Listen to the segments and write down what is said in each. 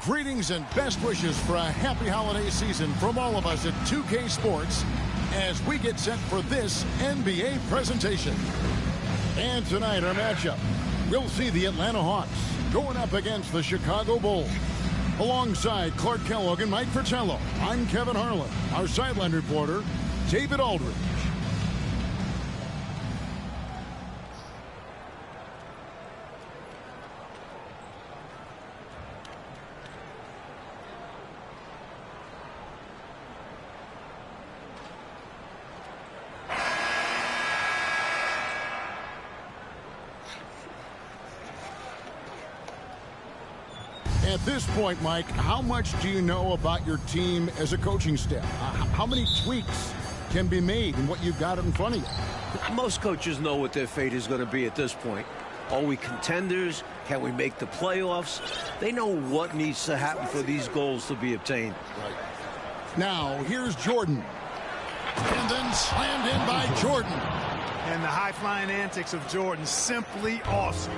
Greetings and best wishes for a happy holiday season from all of us at 2K Sports as we get set for this NBA presentation. And tonight our matchup, we'll see the Atlanta Hawks going up against the Chicago Bulls. Alongside Clark Kellogg and Mike Fratello, I'm Kevin Harlan. Our sideline reporter, David Aldridge. At this point, Mike, how much do you know about your team as a coaching staff? How many tweaks can be made in what you've got in front of you? Most coaches know what their fate is going to be at this point. Are we contenders? Can we make the playoffs? They know what needs to happen for these goals to be obtained. Right. Now, here's Jordan. And then slammed in by Jordan. And the high-flying antics of Jordan, simply awesome.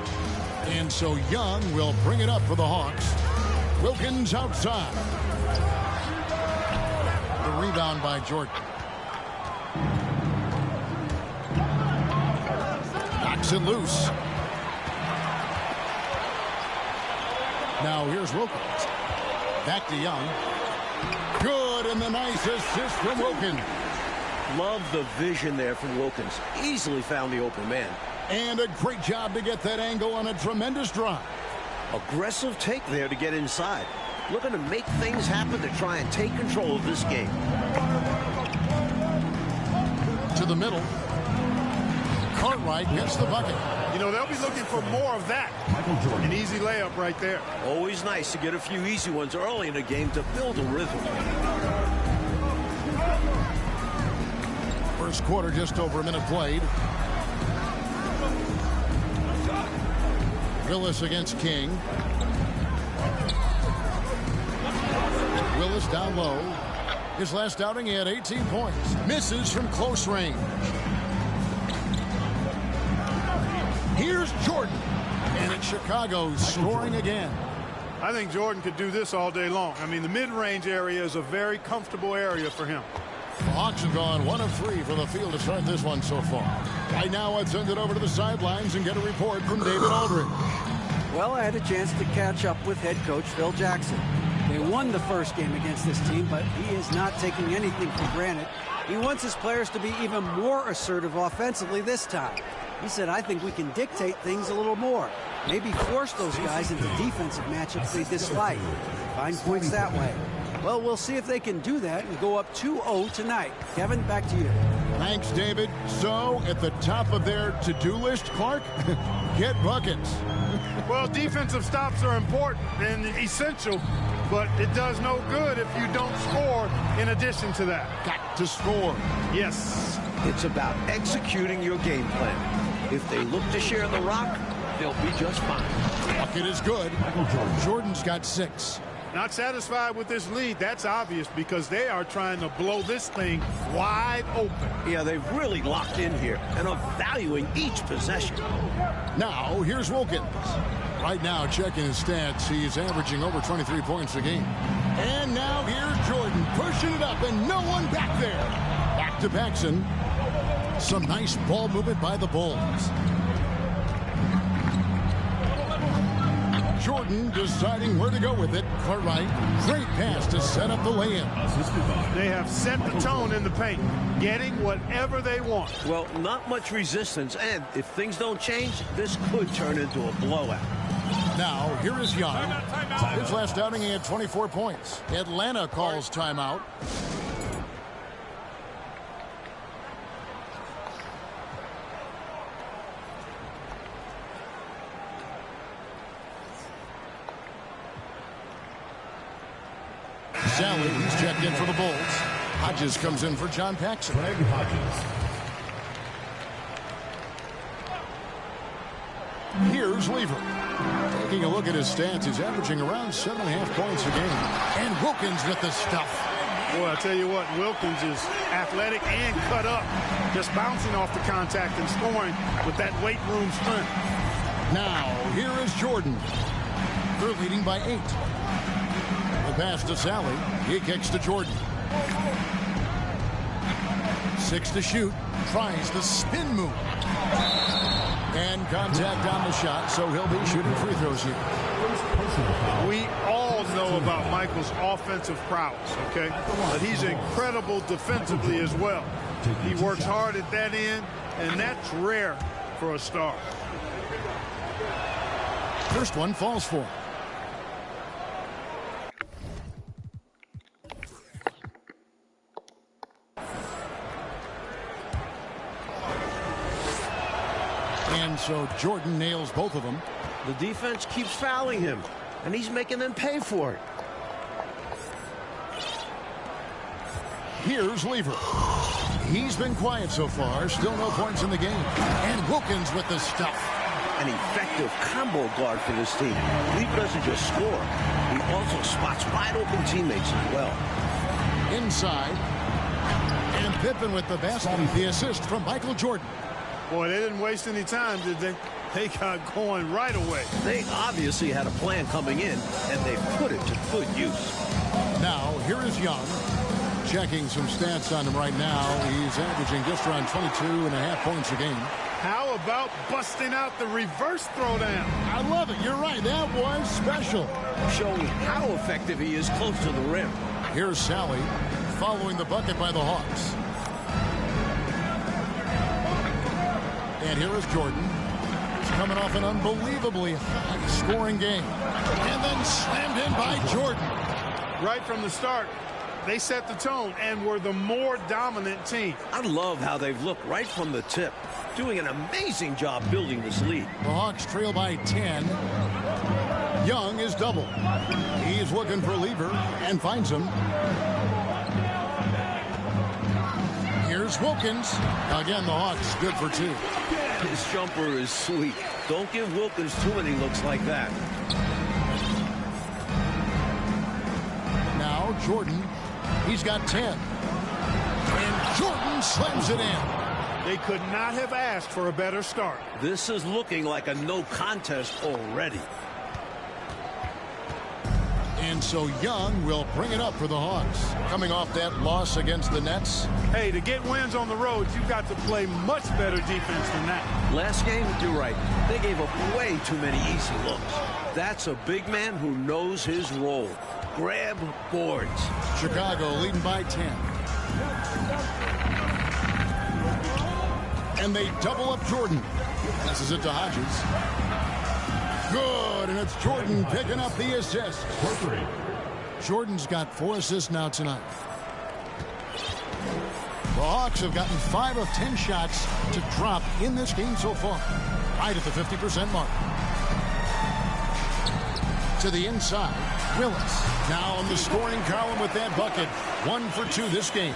And so Young will bring it up for the Hawks. Wilkins outside. The rebound by Jordan. Knocks it loose. Now here's Wilkins. Back to Young. Good, and the nice assist from Wilkins. Love the vision there from Wilkins. Easily found the open man. And a great job to get that angle on a tremendous drive. Aggressive take there to get inside. Looking to make things happen to try and take control of this game. To the middle. Cartwright gets the bucket. You know, they'll be looking for more of that. An easy layup right there. Always nice to get a few easy ones early in a game to build a rhythm. First quarter, just over a minute played. Willis against King. Willis down low. His last outing, he had 18 points. Misses from close range. Here's Jordan. And it's Chicago scoring again. I think Jordan could do this all day long. I mean, the mid-range area is a very comfortable area for him. The Hawks have gone 1 of 3 from the field to start this one so far. Right now, let's send it over to the sidelines and get a report from David Aldridge. Well, I had a chance to catch up with head coach Phil Jackson. They won the first game against this team, but he is not taking anything for granted. He wants his players to be even more assertive offensively this time. He said, I think we can dictate things a little more. Maybe force those guys into defensive matchups they dislike. Find points that way. Well, we'll see if they can do that and go up 2-0 tonight. Kevin, back to you. Thanks, David. So, at the top of their to-do list, Clark, get buckets. Well, defensive stops are important and essential, but it does no good if you don't score in addition to that. Got to score. Yes. It's about executing your game plan. If they look to share the rock, they'll be just fine. Bucket is good. Jordan's got 6. Not satisfied with this lead. That's obvious because they are trying to blow this thing wide open. Yeah, they've really locked in here and are valuing each possession. Now, here's Wilkins. Right now, checking his stats, he's averaging over 23 points a game. And now here's Jordan pushing it up and no one back there. Back to Paxson. Some nice ball movement by the Bulls. Jordan deciding where to go with it. Cartwright, great pass to set up the lay-in. They have set the tone in the paint, getting whatever they want. Well, not much resistance, and if things don't change, this could turn into a blowout. Now, here is Young. His last outing, he had 24 points. Atlanta calls timeout. Sally, he's checked in for the Bulls. Hodges comes in for John Paxson. Greg Hodges. Here's Lever. Taking a look at his stats, he's averaging around 7.5 points a game. And Wilkins with the stuff. Boy, I tell you what, Wilkins is athletic and cut up. Just bouncing off the contact and scoring with that weight room strength. Now, here is Jordan. They're leading by 8. pass to Sally. He kicks to Jordan. 6 to shoot. Tries the spin move. And contact on the shot, so he'll be shooting free throws here. We all know about Michael's offensive prowess, okay? But he's incredible defensively as well. He works hard at that end, and that's rare for a star. First one falls for him. And so Jordan nails both of them. The defense keeps fouling him, and he's making them pay for it. Here's Lever. He's been quiet so far. Still no points in the game. And Wilkins with the stuff. An effective combo guard for this team. Lever doesn't just score. He also spots wide open teammates as well. Inside. And Pippen with the basket. The assist from Michael Jordan. Boy, they didn't waste any time, did they? They got going right away. They obviously had a plan coming in, and they put it to good use. Now, here is Young. Checking some stats on him right now. He's averaging just around 22.5 points a game. How about busting out the reverse throwdown? I love it. You're right. That was special. Showing how effective he is close to the rim. Here's Sally following the bucket by the Hawks. And here is Jordan. He's coming off an unbelievably high-scoring game. And then slammed in by Jordan. Right from the start, they set the tone and were the more dominant team. I love how they've looked right from the tip. Doing an amazing job building this lead. The Hawks trail by 10. Young is double. He's looking for Lever and finds him. Here's Wilkins. Again, the Hawks good for 2. His jumper is sweet. Don't give Wilkins too many looks like that. Now Jordan. He's got 10. And Jordan slams it in. They could not have asked for a better start. This is looking like a no contest already. And so Young will bring it up for the Hawks. Coming off that loss against the Nets. Hey, to get wins on the road, you've got to play much better defense than that. Last game, you're right. They gave up way too many easy looks. That's a big man who knows his role. Grab boards. Chicago leading by 10. And they double up Jordan. Passes it to Hodges. Good, and it's Jordan picking up the assist. Jordan's got 4 assists now tonight. The Hawks have gotten 5 of 10 shots to drop in this game so far. Right at the 50% mark. To the inside, Willis. Now in the scoring column with that bucket. 1 for 2 this game.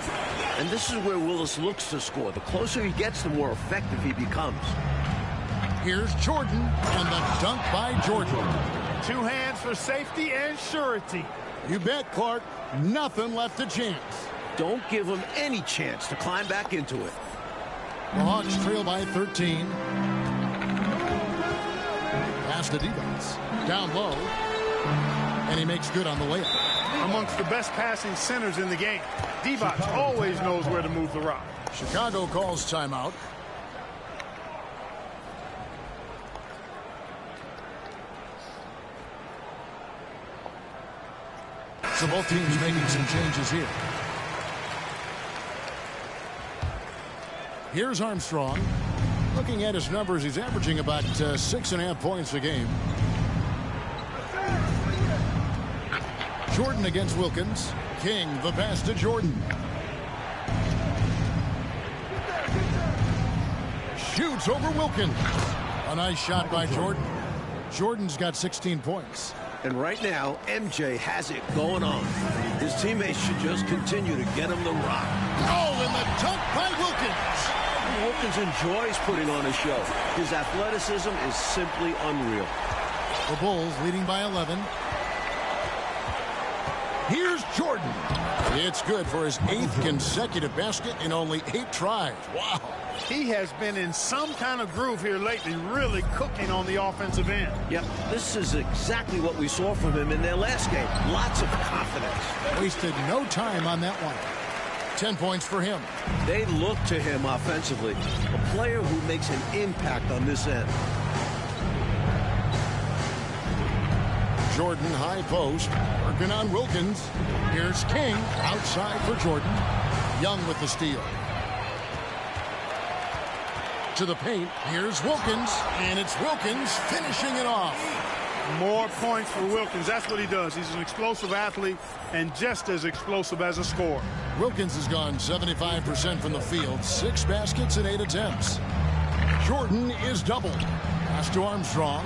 And this is where Willis looks to score. The closer he gets, the more effective he becomes. Here's Jordan, and the dunk by Jordan. 2 hands for safety and surety. You bet, Clark. Nothing left to chance. Don't give him any chance to climb back into it. The Hawks trail by 13. Pass to defense. Down low. And he makes good on the layup. Amongst the best passing centers in the game. Divac always knows where to move the rock. Chicago calls timeout. So both teams making some changes here. Here's Armstrong. Looking at his numbers, he's averaging about 6.5 points a game. Jordan against Wilkins. King, the pass to Jordan. Shoots over Wilkins. A nice shot by Jordan. Jordan's got 16 points. And right now, MJ has it going on. His teammates should just continue to get him the rock. Oh, and the dunk by Wilkins. Wilkins enjoys putting on a show. His athleticism is simply unreal. The Bulls leading by 11. Here's Jordan. It's good for his 8th consecutive basket in only 8 tries. Wow. He has been in some kind of groove here lately, really cooking on the offensive end. Yep, this is exactly what we saw from him in their last game. Lots of confidence. Wasted no time on that one. 10 points for him. They look to him offensively. A player who makes an impact on this end. Jordan high post. Working on Wilkins. Here's King outside for Jordan. Young with the steal. To the paint. Here's Wilkins. And it's Wilkins finishing it off. More points for Wilkins. That's what he does. He's an explosive athlete and just as explosive as a scorer. Wilkins has gone 75% from the field. 6 baskets and 8 attempts. Jordan is doubled. Pass to Armstrong.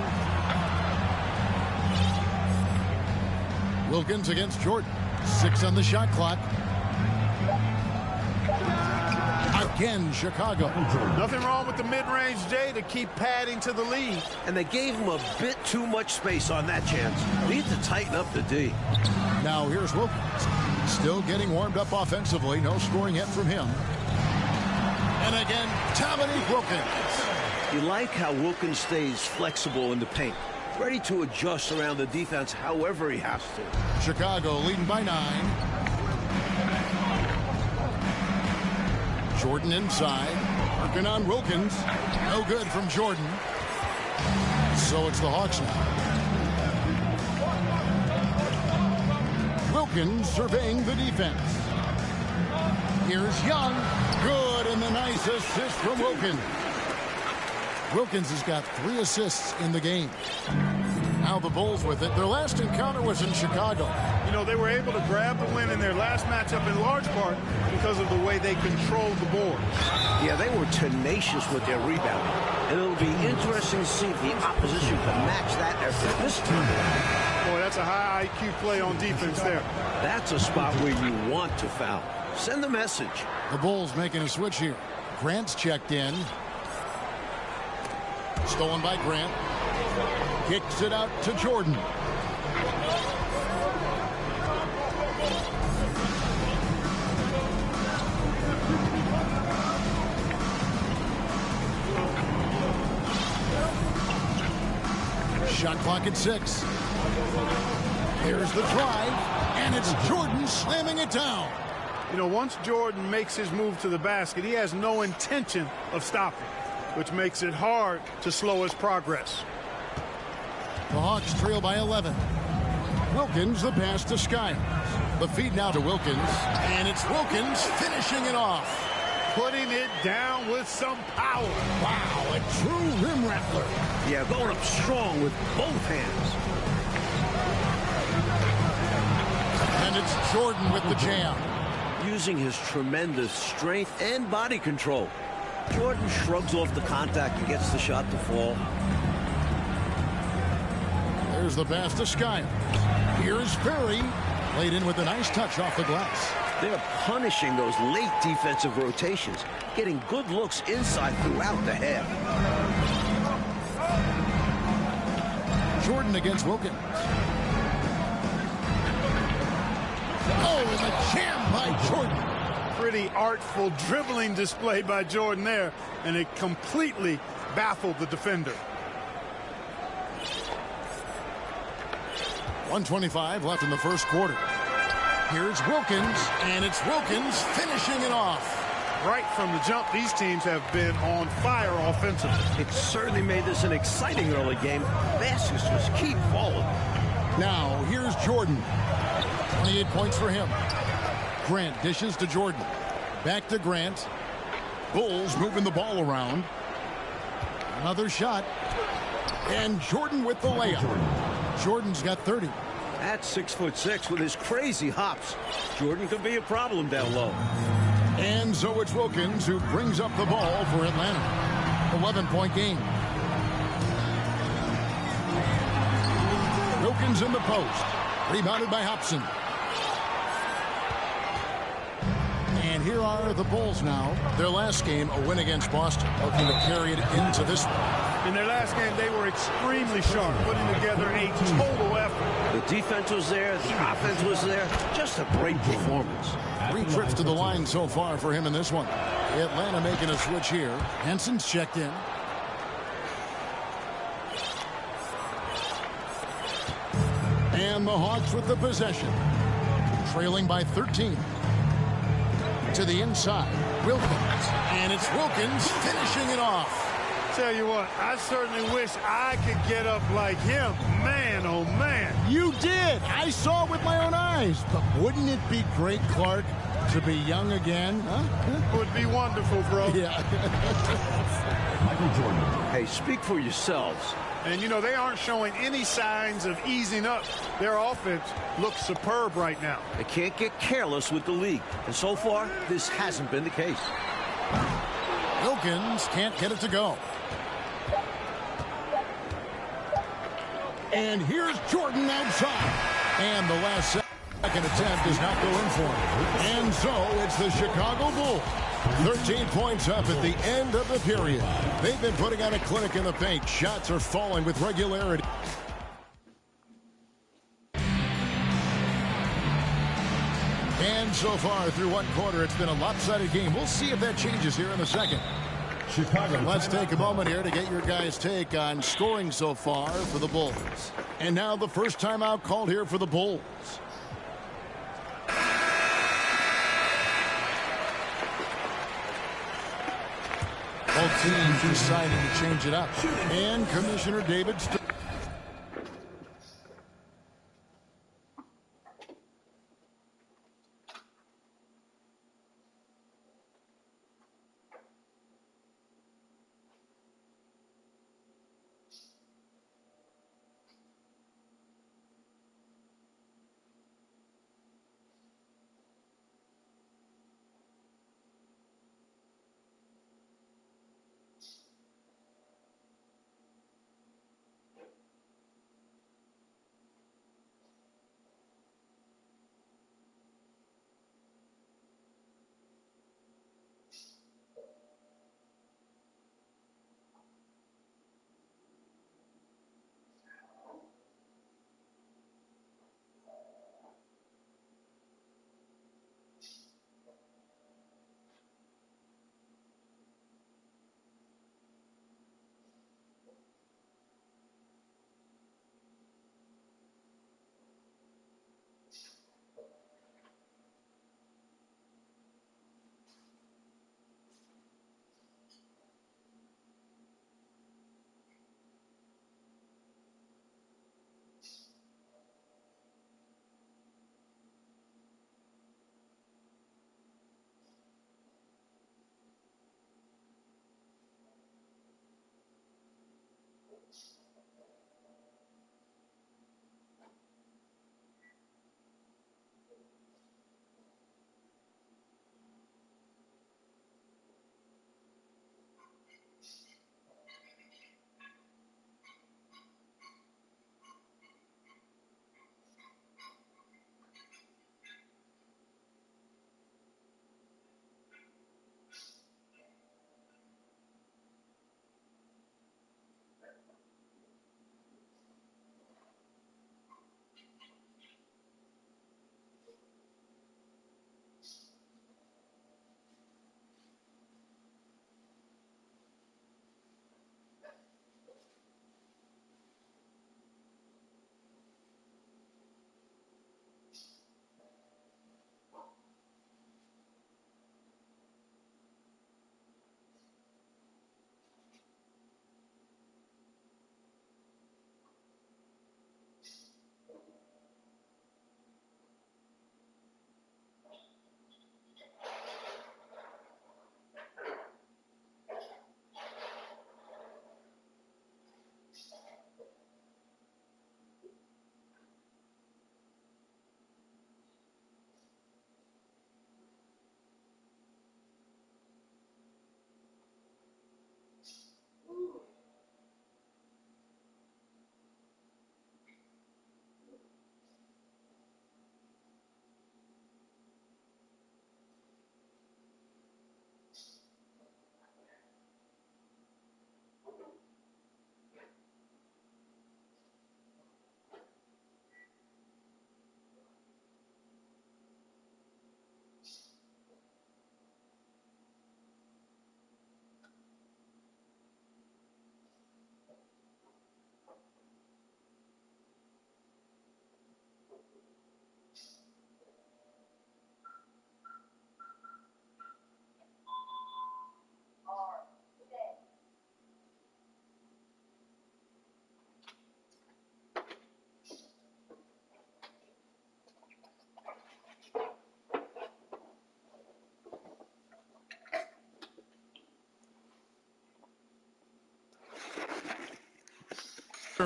Wilkins against Jordan. 6 on the shot clock. Again, Chicago. Nothing wrong with the mid-range J to keep padding to the lead. And they gave him a bit too much space on that chance. Need to tighten up the D. Now here's Wilkins. Still getting warmed up offensively. No scoring yet from him. And again, Dominique Wilkins. You like how Wilkins stays flexible in the paint. Ready to adjust around the defense however he has to. Chicago leading by 9. Jordan inside. Working on Wilkins. No good from Jordan. So it's the Hawks now. Wilkins surveying the defense. Here's Young. Good, and the nice assist from Wilkins. Wilkins has got 3 assists in the game. Now the Bulls with it. Their last encounter was in Chicago. You know, they were able to grab the win in their last matchup in large part because of the way they controlled the board. Yeah, they were tenacious with their rebounding. And it'll be interesting to see if the opposition can match that effort this time. Boy, that's a high IQ play on defense there. That's a spot where you want to foul. Send the message. The Bulls making a switch here. Grant's checked in. Stolen by Grant. Kicks it out to Jordan. Shot clock at 6. Here's the drive, and it's Jordan slamming it down. You know, once Jordan makes his move to the basket, he has no intention of stopping, which makes it hard to slow his progress. The Hawks trail by 11. Wilkins, the pass to Skiles. The feed now to Wilkins, and it's Wilkins finishing it off. Putting it down with some power. Wow, a true rim rattler. Yeah, going up strong with both hands. And it's Jordan with the jam. Using his tremendous strength and body control. Jordan shrugs off the contact and gets the shot to fall. There's the pass to Skiles. Here's Ferry. Laid in with a nice touch off the glass. They're punishing those late defensive rotations, getting good looks inside throughout the half. Jordan against Wilkins. Oh, and the jam by Jordan. Pretty artful dribbling display by Jordan there, and it completely baffled the defender. 1:25 left in the first quarter. Here's Wilkins, and it's Wilkins finishing it off. Right from the jump, these teams have been on fire offensively. It certainly made this an exciting early game. Baskets just keep falling. Now, here's Jordan. 28 points for him. Grant dishes to Jordan. Back to Grant. Bulls moving the ball around. Another shot. And Jordan with the layup. Jordan's got 30. At 6'6" with his crazy hops, Jordan could be a problem down low. And so it's Wilkins who brings up the ball for Atlanta. 11-point game. Wilkins in the post. Rebounded by Hobson. And here are the Bulls now. Their last game, a win against Boston, looking to carry it into this one. In their last game, they were extremely sharp, putting together a total effort. The defense was there. The offense was there. Just a great performance. 3 trips to the line so far for him in this one. Atlanta making a switch here. Henson's checked in. And the Hawks with the possession. Trailing by 13. To the inside. Wilkins. And it's Wilkins finishing it off. Tell you what, I certainly wish I could get up like him. Man, oh man. You did. I saw it with my own eyes. But wouldn't it be great, Clark, to be young again? Huh? Would be wonderful, bro. Yeah. Michael Jordan. Hey, speak for yourselves. And, you know, they aren't showing any signs of easing up. Their offense looks superb right now. They can't get careless with the league. And so far, this hasn't been the case. Wilkins can't get it to go. And here's Jordan outside. And the last second attempt does not go in for him. And so it's the Chicago Bulls. 13 points up at the end of the period. They've been putting on a clinic in the paint. Shots are falling with regularity. And so far through one quarter, it's been a lopsided game. We'll see if that changes here in the second. Chicago. Let's take a moment here to get your guys' take on scoring so far for the Bulls. And now the first timeout called here for the Bulls. Both teams deciding to change it up. And Commissioner David Stern.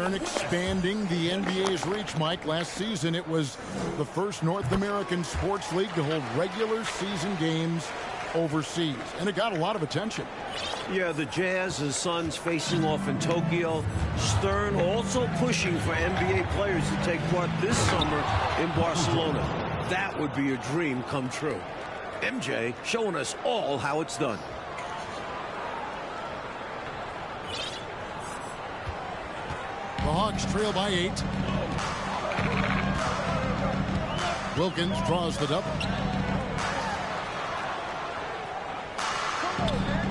Expanding the NBA's reach, Mike. Last season, it was the first North American sports league to hold regular season games overseas, and it got a lot of attention. Yeah, the Jazz and Suns facing off in Tokyo. Stern also pushing for NBA players to take part this summer in Barcelona. That would be a dream come true. MJ showing us all how it's done. The Hawks trail by 8. Wilkins draws the double.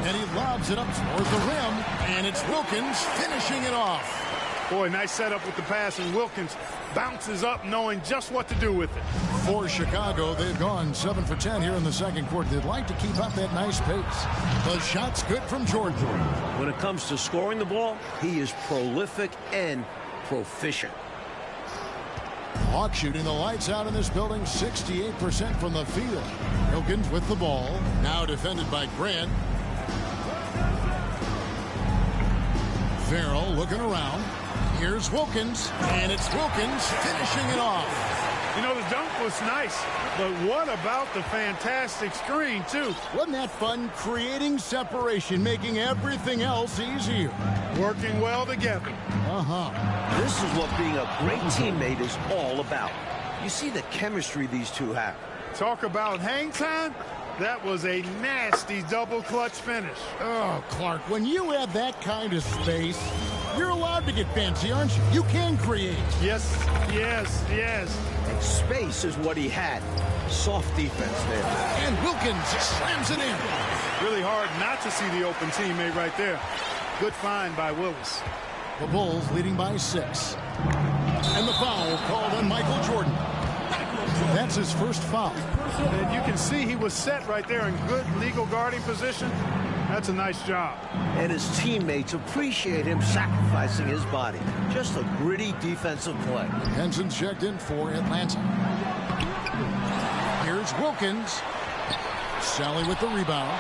And he lobs it up towards the rim. And it's Wilkins finishing it off. Boy, nice setup with the pass, and Wilkins bounces up knowing just what to do with it. For Chicago, they've gone 7 for 10 here in the second quarter. They'd like to keep up that nice pace. The shot's good from Jordan. When it comes to scoring the ball, he is prolific and proficient. Hawks shooting the lights out in this building, 68% from the field. Wilkins with the ball, now defended by Grant. Farrell looking around. Here's Wilkins, and it's Wilkins finishing it off. You know, the dunk was nice, but what about the fantastic screen, too? Wasn't that fun? Creating separation, making everything else easier. Working well together. This is what being a great teammate is all about. You see the chemistry these two have. Talk about hang time. That was a nasty double clutch finish. Oh, Clark, when you have that kind of space, you're allowed to get fancy, aren't you? You can create. Yes, yes, yes. And space is what he had. Soft defense there. And Wilkins slams it in. Really hard not to see the open teammate right there. Good find by Willis. The Bulls leading by 6. And the foul called on Michael Jordan. That's his first foul. And you can see he was set right there in good legal guarding position. That's a nice job. And his teammates appreciate him sacrificing his body. Just a gritty defensive play. Henson's checked in for Atlanta. Here's Wilkins. Sally with the rebound.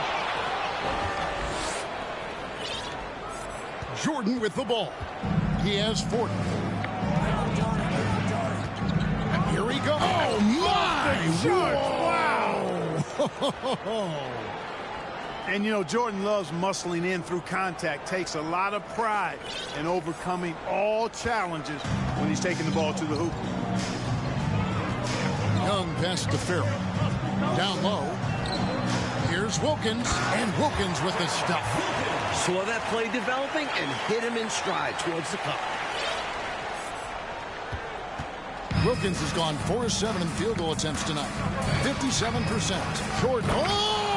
Jordan with the ball. He has 40. Here he goes. Oh, my! Wow! And, you know, Jordan loves muscling in through contact. Takes a lot of pride in overcoming all challenges when he's taking the ball to the hoop. Young pass to Farrell. Down low. Here's Wilkins. And Wilkins with the stuff. Saw that play developing and hit him in stride towards the cup. Wilkins has gone 4-7 in field goal attempts tonight. 57%. Jordan. Oh!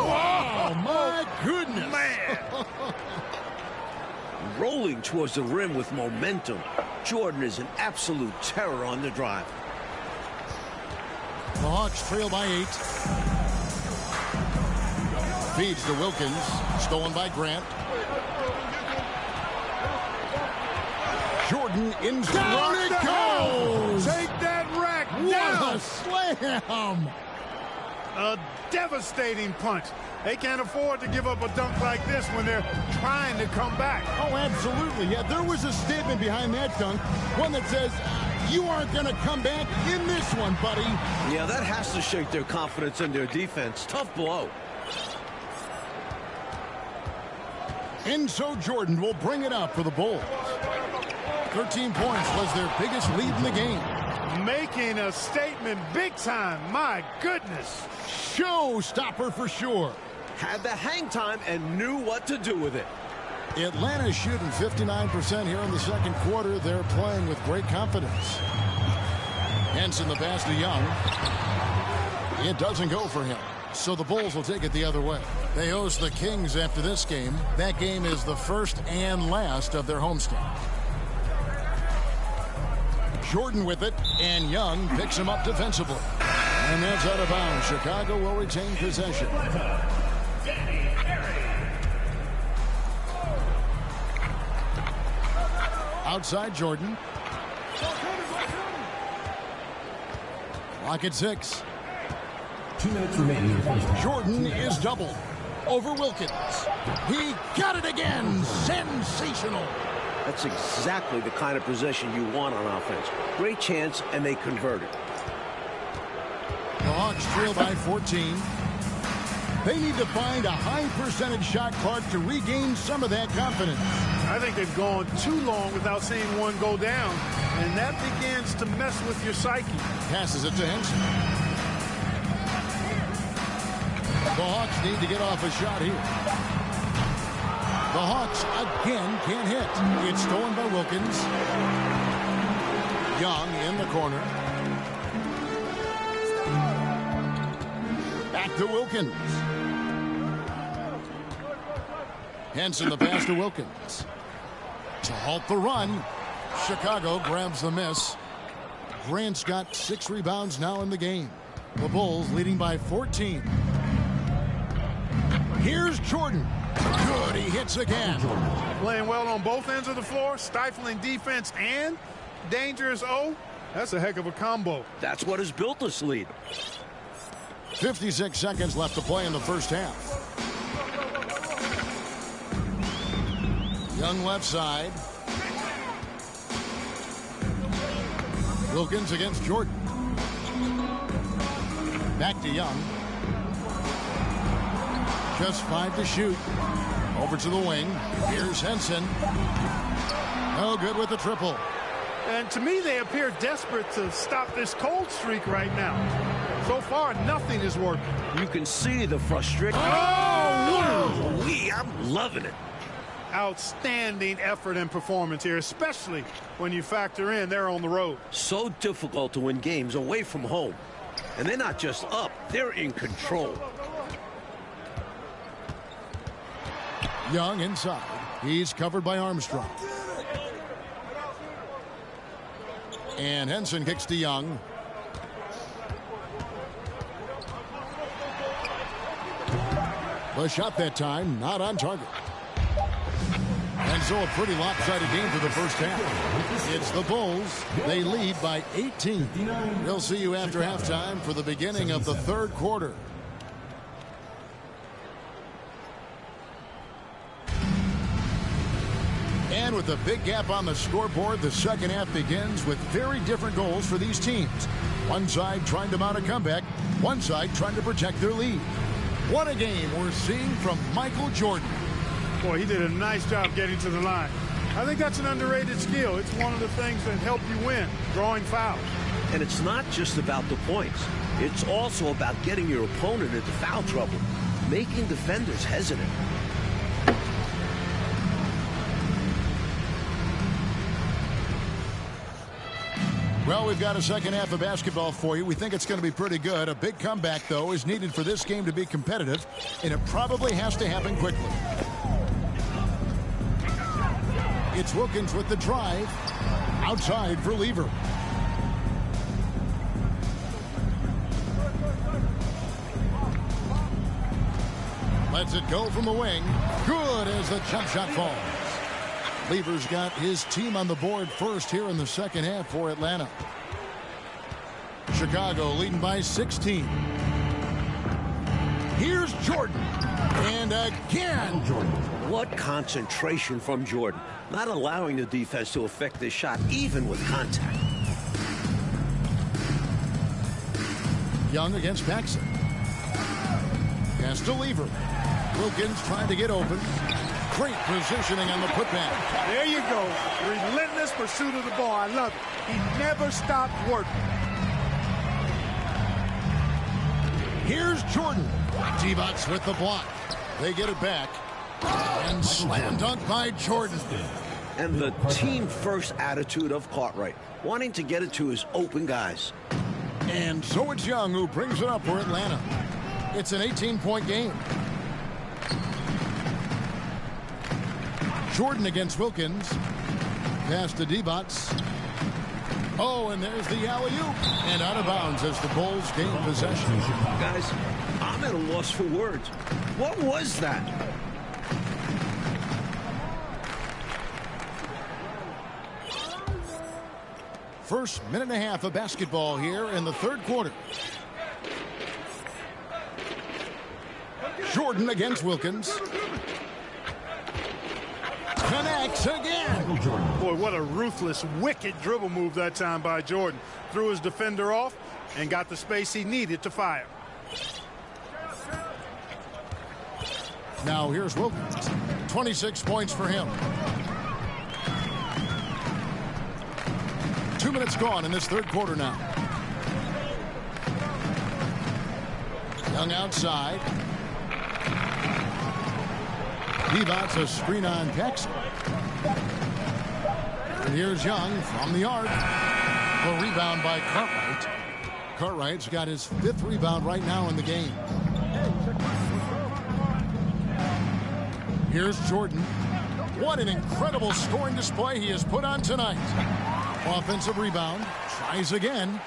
Wow! My goodness! Man! Rolling towards the rim with momentum. Jordan is an absolute terror on the drive. The Hawks trail by 8. Feeds to Wilkins. Stolen by Grant. Jordan in. Down it goes! Take that rack What down! a slam! A devastating punch. They can't afford to give up a dunk like this when they're trying to come back. Oh, absolutely. Yeah, there was a statement behind that dunk. One that says, you aren't going to come back in this one, buddy. Yeah, that has to shake their confidence in their defense. Tough blow. And so Jordan will bring it up for the Bulls. 13 points was their biggest lead in the game. Making a statement big time. My goodness. Showstopper for sure. Had the hang time and knew what to do with it. Atlanta shooting 59% here in the second quarter. They're playing with great confidence. Henson the pass to Young. It doesn't go for him. So the Bulls will take it the other way. They host the Kings after this game. That game is the first and last of their homestand. Jordan with it, and Young picks him up defensively. And that's out of bounds. Chicago will retain possession. Outside Jordan. Clock at 6. 2 minutes remaining in the first. Jordan is doubled over Wilkins. He got it again. Sensational. That's exactly the kind of possession you want on offense. Great chance, and they converted. The Hawks trail by 14. They need to find a high percentage shot clock to regain some of that confidence. I think they've gone too long without seeing one go down, and that begins to mess with your psyche. Passes it to Henson. The Hawks need to get off a shot here. The Hawks again can't hit. It's stolen by Wilkins. Young in the corner. Back to Wilkins. Henson the pass to Wilkins. To halt the run. Chicago grabs the miss. Grant's got 6 rebounds now in the game. The Bulls leading by 14. Here's Jordan. Good, he hits again. Playing well on both ends of the floor, stifling defense and dangerous O. That's a heck of a combo. That's what has built this lead. 56 seconds left to play in the first half. Young left side. Wilkins against Jordan. Back to Young. Just 5 to shoot. Over to the wing. Here's Henson. No good with the triple. And to me, they appear desperate to stop this cold streak right now. So far, nothing is working. You can see the frustration. Oh, I'm loving it. Outstanding effort and performance here, especially when you factor in they're on the road. So difficult to win games away from home. And they're not just up, they're in control. Young inside. He's covered by Armstrong. And Henson kicks to Young. The shot that time, not on target. And so a pretty lopsided game for the first half. It's the Bulls. They lead by 18. We'll see you after halftime for the beginning of the third quarter. And with a big gap on the scoreboard, the second half begins with very different goals for these teams. One side trying to mount a comeback, one side trying to protect their lead. What a game we're seeing from Michael Jordan. Boy, he did a nice job getting to the line. I think that's an underrated skill. It's one of the things that help you win, drawing fouls. And it's not just about the points. It's also about getting your opponent into foul trouble, making defenders hesitant. Well, we've got a second half of basketball for you. We think it's going to be pretty good. A big comeback, though, is needed for this game to be competitive, and it probably has to happen quickly. It's Wilkins with the drive. Outside for Lever. Lets it go from the wing. Good as the jump shot falls. Lever's got his team on the board first here in the second half for Atlanta. Chicago leading by 16. Here's Jordan. And again. What concentration from Jordan. Not allowing the defense to affect this shot, even with contact. Young against Paxson. Pass to Lever. Wilkins trying to get open. Great positioning on the putback. There you go. Relentless pursuit of the ball. I love it. He never stopped working. Here's Jordan. T-Bots with the block. They get it back. And slam dunk by Jordan. And the team-first attitude of Cartwright, wanting to get it to his open guys. And so it's Young who brings it up for Atlanta. It's an 18-point game. Jordan against Wilkins. Pass to D-Bots. Oh, and there's the alley-oop. And out of bounds as the Bulls gain possession. Guys, I'm at a loss for words. What was that? First minute and a half of basketball here in the third quarter. Jordan against Wilkins. connects again. Boy, what a ruthless, wicked dribble move that time by Jordan. Threw his defender off and got the space he needed to fire. Now here's Wilkins. 26 points for him. 2 minutes gone in this third quarter now. Young outside. Divac a screen on Paxson. And here's Young from the arc. A rebound by Cartwright. Cartwright's got his 5th rebound right now in the game. Here's Jordan. What an incredible scoring display he has put on tonight. Offensive rebound. Tries again.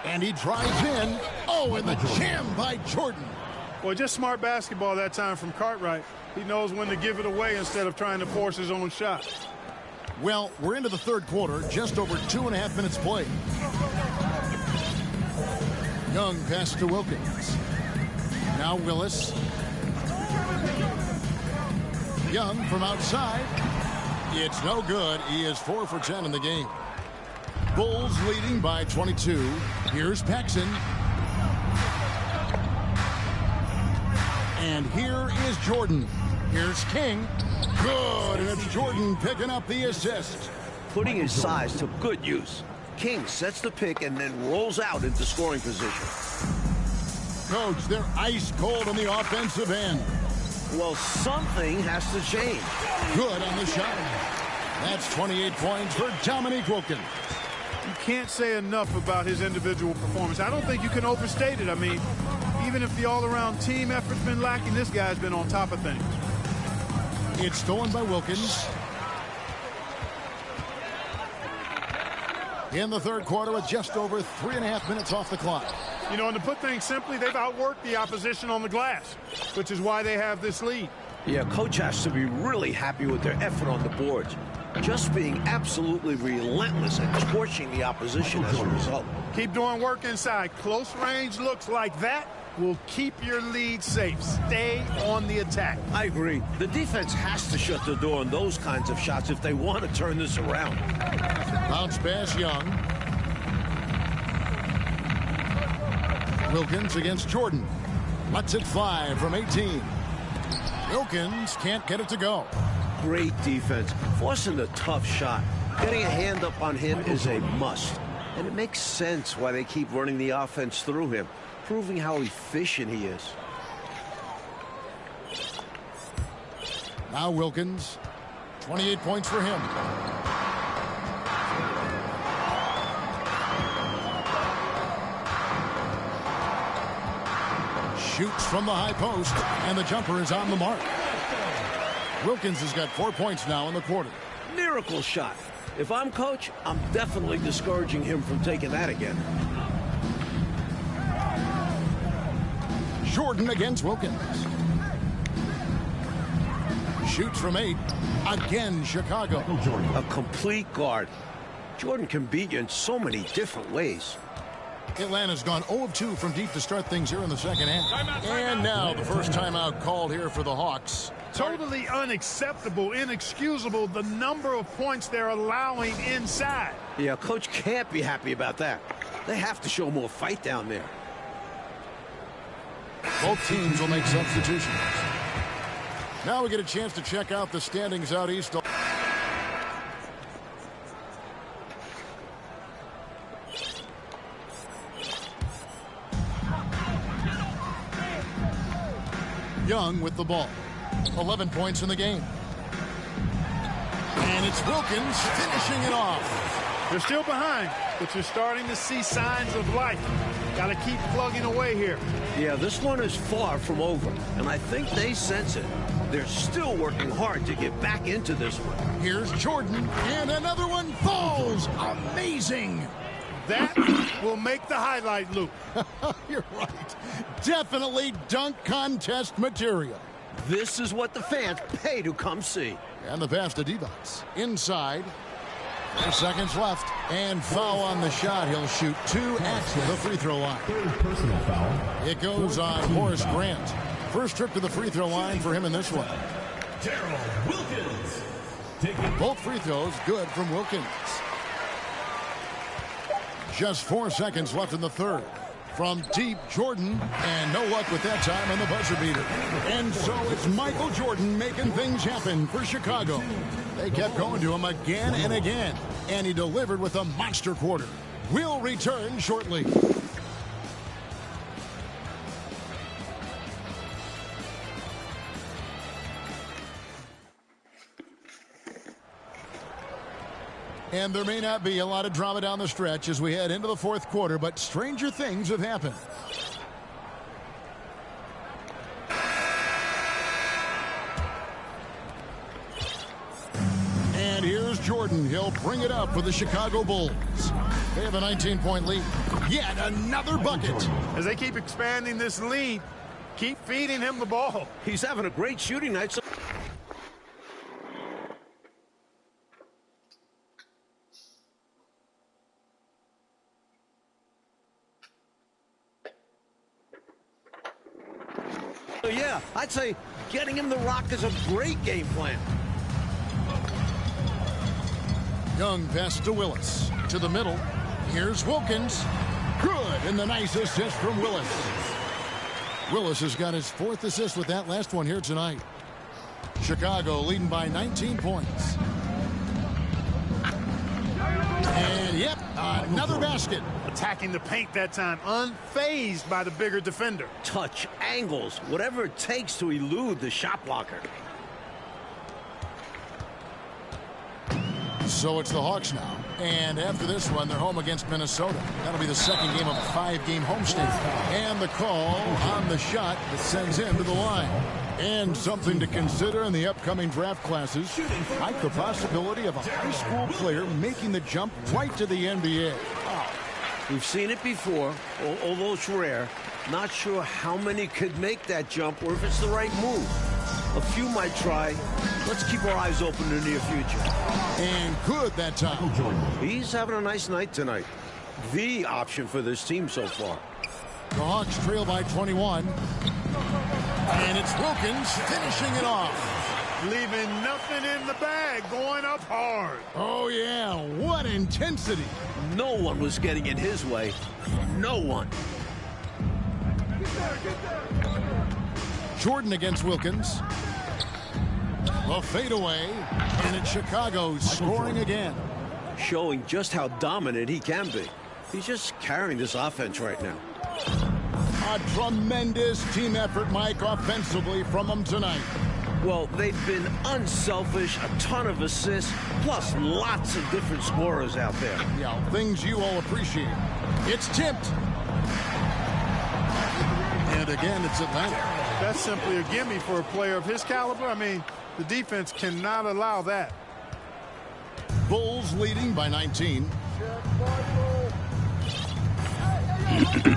And he drives in. Oh, and the jam by Jordan. Well, just smart basketball that time from Cartwright. He knows when to give it away instead of trying to force his own shot. Well, we're into the third quarter. Just over 2.5 minutes played. Young pass to Wilkins. Now Willis. Young from outside. It's no good. He is 4 for 10 in the game. Bulls leading by 22. Here's Paxson. And here is Jordan. Here's King. Good. And it's Jordan picking up the assist. Putting his size to good use. King sets the pick and then rolls out into scoring position. Coach, they're ice cold on the offensive end. Well, something has to change. Good on the shot. That's 28 points for Dominique Wilkins. You can't say enough about his individual performance. I don't think you can overstate it. I mean, even if the all-around team effort's been lacking, this guy's been on top of things. It's stolen by Wilkins. In the third quarter with just over 3.5 minutes off the clock. You know, and to put things simply, they've outworked the opposition on the glass, which is why they have this lead. Yeah, coach has to be really happy with their effort on the boards. Just being absolutely relentless and torching the opposition as a result. Keep doing work inside. Close range looks like that will keep your lead safe. Stay on the attack. I agree. The defense has to shut the door on those kinds of shots if they want to turn this around. Bounce pass, Young. Wilkins against Jordan. Lets it fly from 18. Wilkins can't get it to go. Great defense. Forcing a tough shot. Getting a hand up on him is a must. And it makes sense why they keep running the offense through him, proving how efficient he is. Now Wilkins. 28 points for him. Shoots from the high post, and the jumper is on the mark. Wilkins has got 4 points now in the quarter. Miracle shot. If I'm coach, I'm definitely discouraging him from taking that again. Jordan against Wilkins. Shoots from 8. Again, Chicago. A complete guard. Jordan can beat you in so many different ways. Atlanta's gone 0 of 2 from deep to start things here in the second half. And now the first timeout called here for the Hawks. Totally unacceptable, inexcusable, the number of points they're allowing inside. Yeah, coach can't be happy about that. They have to show more fight down there. Both teams will make substitutions. Now we get a chance to check out the standings out east. Young with the ball. 11 points in the game. And it's Wilkins finishing it off. They're still behind, but you're starting to see signs of life. Got to keep plugging away here. Yeah, this one is far from over, and I think they sense it. They're still working hard to get back into this one. Here's Jordan, and another one falls. Amazing. That will make the highlight loop. You're right. Definitely dunk contest material. This is what the fans pay to come see. And the pass to Divac. Inside. 4 seconds left. And foul on the shot. He'll shoot 2 at the free throw line. Personal foul. It goes on Horace Grant. First trip to the free throw line for him in this one. Daryl Wilkins. Both free throws good from Wilkins. Just 4 seconds left in the third. From deep, Jordan, and no luck with that time on the buzzer beater. And so it's Michael Jordan making things happen for Chicago. They kept going to him again and again, and he delivered with a monster quarter. We'll return shortly. And there may not be a lot of drama down the stretch as we head into the fourth quarter, but stranger things have happened. And here's Jordan. He'll bring it up for the Chicago Bulls. They have a 19-point lead. Yet another bucket. As they keep expanding this lead, keep feeding him the ball. He's having a great shooting night. So yeah, I'd say getting him the rock is a great game plan. Young pass to Willis. To the middle. Here's Wilkins. Good. And the nice assist from Willis. Willis has got his 4th assist with that last one here tonight. Chicago leading by 19 points. And yep, another basket. Attacking the paint that time, unfazed by the bigger defender. Touch, angles, whatever it takes to elude the shot blocker. So it's the Hawks now. And after this one, they're home against Minnesota. That'll be the second game of a 5-game homestand. And the call on the shot that sends him to the line. And something to consider in the upcoming draft classes, like the possibility of a high school player making the jump right to the NBA. We've seen it before, although it's rare. Not sure how many could make that jump or if it's the right move. A few might try. Let's keep our eyes open in the near future. And good that time. He's having a nice night tonight. The option for this team so far. The Hawks trail by 21. And it's Wilkins finishing it off. Leaving nothing in the bag, going up hard. Oh, yeah, what intensity. No one was getting in his way. No one. Jordan against Wilkins. A fadeaway, and it's Chicago scoring again. Showing just how dominant he can be. He's just carrying this offense right now. A tremendous team effort, Mike, offensively from them tonight. Well, they've been unselfish, a ton of assists, plus lots of different scorers out there. Yeah, things you all appreciate. It's tipped. And again, it's Atlanta. That's simply a gimme for a player of his caliber. I mean, the defense cannot allow that. Bulls leading by 19.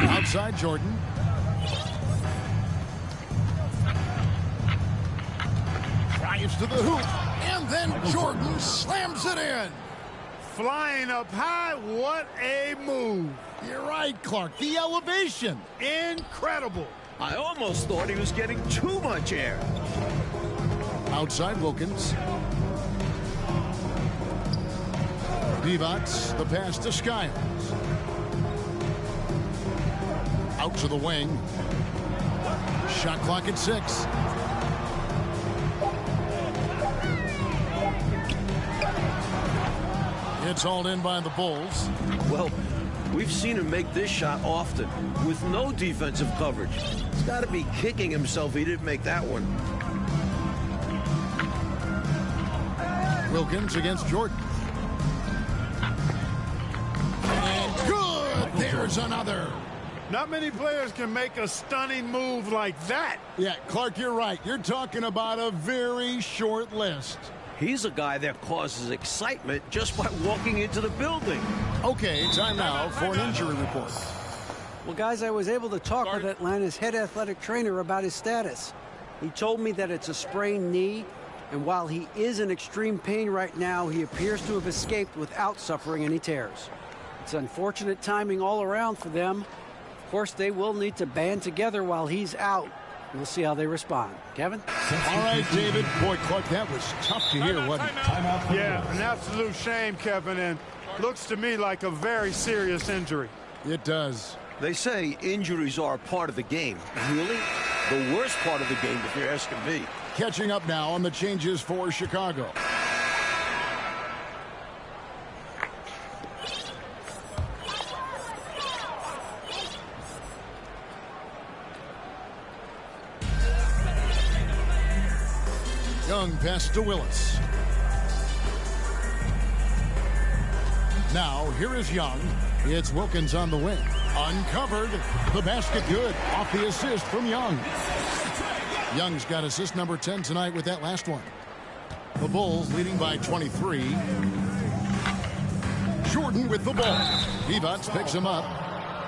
Outside Jordan. Drives to the hoop. And then Jordan slams it in. Flying up high, what a move. You're right, Clark. The elevation. Incredible. I almost thought he was getting too much air. Outside Wilkins. Divac, the pass to Skiles. Out to the wing. Shot clock at 6. It's hauled in by the Bulls. Well, we've seen him make this shot often with no defensive coverage. He's got to be kicking himself he didn't make that one. Wilkins against Jordan. And good! There's another. Not many players can make a stunning move like that. Yeah, Clark, you're right. You're talking about a very short list. He's a guy that causes excitement just by walking into the building. Okay, time now for an injury report. Well, guys, I was able to talk with Atlanta's head athletic trainer about his status. He told me that it's a sprained knee, and while he is in extreme pain right now, he appears to have escaped without suffering any tears. It's unfortunate timing all around for them. Of course, they will need to band together while he's out. We'll see how they respond. Kevin? All right, David. Boy, Clark, that was tough to hear, wasn't it? Yeah, an absolute shame, Kevin, and looks to me like a very serious injury. It does. They say injuries are a part of the game. Really? The worst part of the game, if you're asking me. Catching up now on the changes for Chicago. Young pass to Willis. Now, here is Young. It's Wilkins on the wing. Uncovered. The basket good. Off the assist from Young. Young's got assist number 10 tonight with that last one. The Bulls leading by 23. Jordan with the ball. Divac picks him up.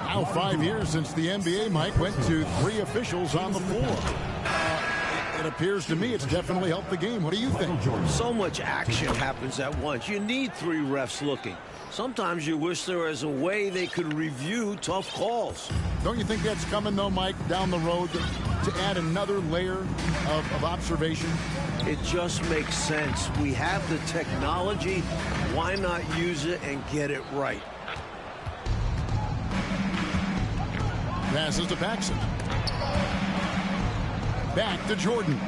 Now 5 years since the NBA, Mike, went to 3 officials on the floor. It appears to me it's definitely helped the game. What do you think? So much action happens at once. You need 3 refs looking. Sometimes you wish there was a way they could review tough calls. Don't you think that's coming, though, Mike, down the road to add another layer of observation? It just makes sense. We have the technology. Why not use it and get it right? Passes to Paxson. Back to Jordan.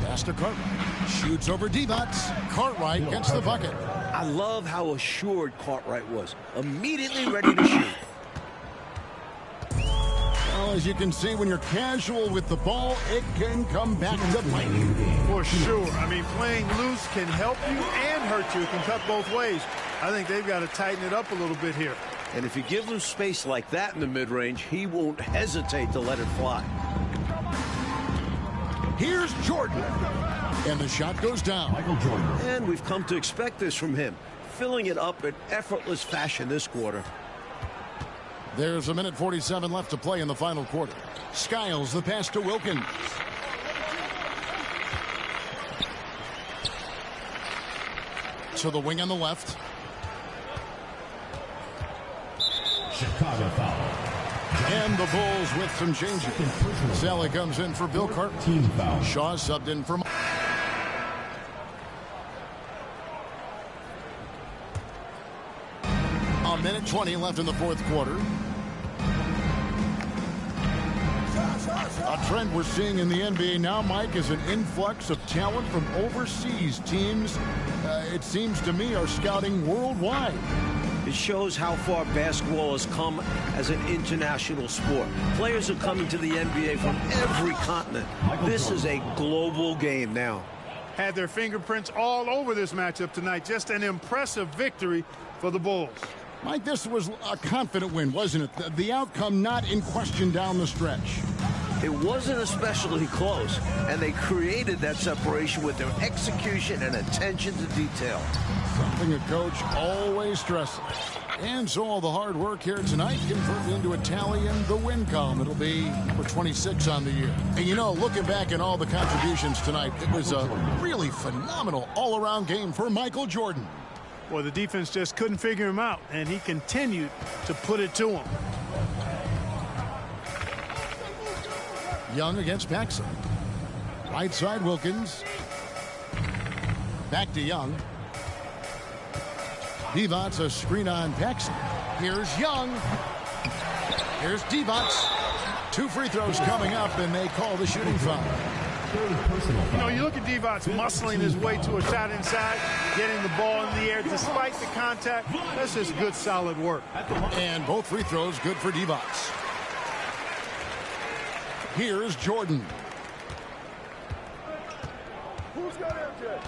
Pass to Cartwright. Shoots over Divac. Cartwright gets the bucket. I love how assured Cartwright was. Immediately ready to shoot. Well, as you can see, when you're casual with the ball, it can come back to bite you. For sure. I mean, playing loose can help you and hurt you. It can cut both ways. I think they've got to tighten it up a little bit here. And if you give him space like that in the mid-range, he won't hesitate to let it fly. Here's Jordan. And the shot goes down. Michael Jordan. And we've come to expect this from him, filling it up in effortless fashion this quarter. There's 1:47 left to play in the final quarter. Skiles the pass to Wilkins. To the wing on the left. Chicago foul. And the Bulls with some changes. Sally comes in for Bill Carter. Team foul. Shaw subbed in for... A minute 20 left in the fourth quarter. A trend we're seeing in the NBA now, Mike, is an influx of talent from overseas. Teams, it seems to me, are scouting worldwide. It shows how far basketball has come as an international sport. Players are coming to the NBA from every continent. This is a global game now. Had their fingerprints all over this matchup tonight. Just an impressive victory for the Bulls. Mike, this was a confident win, wasn't it? The outcome not in question down the stretch. It wasn't especially close, and they created that separation with their execution and attention to detail. Something a coach always stresses. And so all the hard work here tonight converted into a tally in the win column. It'll be number 26 on the year. And you know, looking back at all the contributions tonight, it was a really phenomenal all-around game for Michael Jordan. Well, the defense just couldn't figure him out, and he continued to put it to him. Young against Paxson. Right side, Wilkins. Back to Young. Divac, a screen on Paxson. Here's Young. Here's Divac. 2 free throws coming up, and they call the shooting foul. You know, you look at Divac muscling his way to a shot inside, getting the ball in the air despite the contact. That's just good, solid work. And both free throws good for Divac. Here's Jordan. Who's got MJ?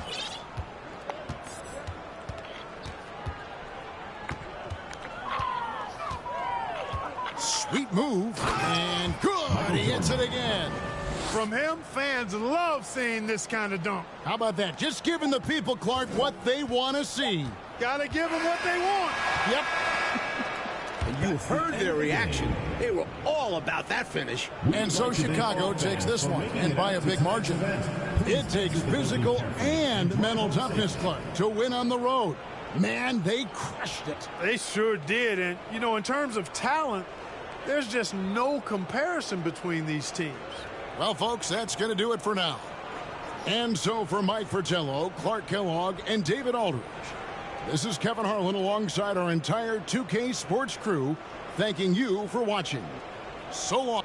Sweet move. And good. He hits it again. From him, fans love seeing this kind of dunk. How about that? Just giving the people, Clark, what they want to see. Gotta give them what they want. Yep. And you heard their reaction. They were all about that finish. And so Chicago takes this one, and by a big margin. It takes physical and mental toughness, Clark, to win on the road. Man, they crushed it. They sure did. And, you know, in terms of talent, There's just no comparison between these teams. Well, folks, that's going to do it for now. And so for Mike Fratello, Clark Kellogg, and David Aldridge, this is Kevin Harlan alongside our entire 2K Sports crew, thanking you for watching. So long.